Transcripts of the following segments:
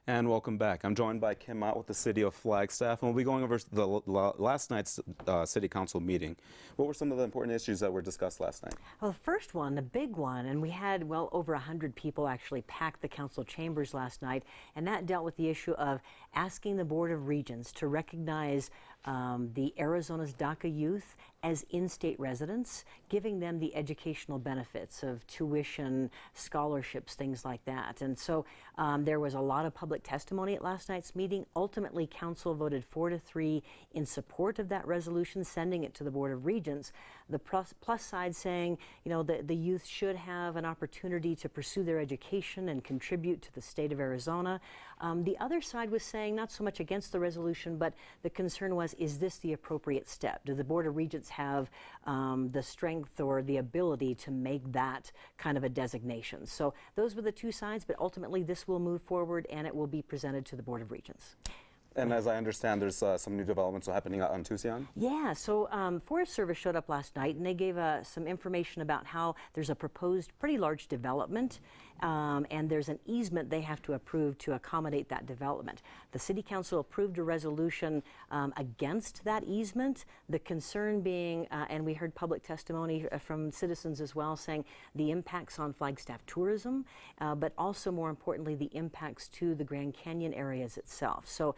And welcome back. I'm joined by Kim Ott with the City of Flagstaff, and we'll be going over the last night's City Council meeting. What were some of the important issues that were discussed last night? Well, the first one, the big one, and we had well over 100 people actually pack the council chambers last night, and that dealt with the issue of asking the Board of Regents to recognize the Arizona's DACA youth as in-state residents, giving them the educational benefits of tuition, scholarships, things like that. And so there was a lot of public testimony at last night's meeting. Ultimately, council voted 4-3 in support of that resolution, sending it to the Board of Regents. The plus side saying, you know, the youth should have an opportunity to pursue their education and contribute to the state of Arizona. The other side was saying not so much against the resolution, but the concern was, is this the appropriate step? Do the Board of Regents have the strength or the ability to make that kind of a designation? So those were the two sides, but ultimately this will move forward and it will be presented to the Board of Regents. And as I understand, there's some new developments happening out on Tucson? Yeah, so Forest Service showed up last night and they gave some information about how there's a proposed pretty large development and there's an easement they have to approve to accommodate that development. The City Council approved a resolution against that easement, the concern being, and we heard public testimony from citizens as well, saying the impacts on Flagstaff tourism, but also more importantly, the impacts to the Grand Canyon areas itself. So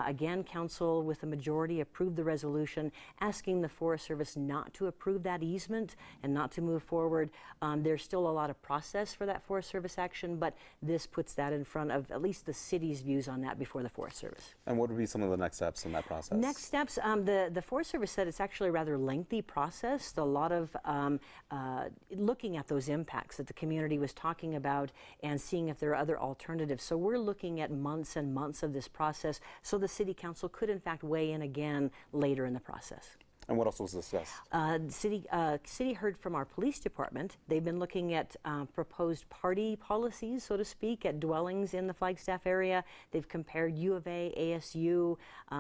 again, Council with a majority approved the resolution asking the Forest Service not to approve that easement and not to move forward. There's still a lot of process for that Forest Service action, but this puts that in front of at least the city's views on that before the Forest Service. And what would be some of the next steps in that process? Next steps, the Forest Service said it's actually a rather lengthy process. A lot of looking at those impacts that the community was talking about and seeing if there are other alternatives. So we're looking at months and months of this process, so the City Council could in fact weigh in again later in the process. And what else was discussed? City heard from our police department. They've been looking at proposed party policies, so to speak, at dwellings in the Flagstaff area. They've compared U of A, ASU,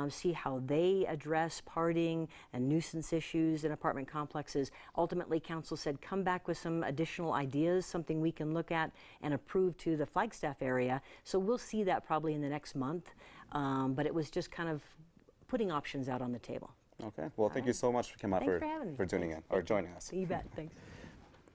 see how they address partying and nuisance issues in apartment complexes. Ultimately, council said, come back with some additional ideas, something we can look at and approve to the Flagstaff area. So we'll see that probably in the next month. But it was just kind of putting options out on the table. Okay. Well, thank you so much, Kim Ott, for tuning in or joining us. You bet. Thanks.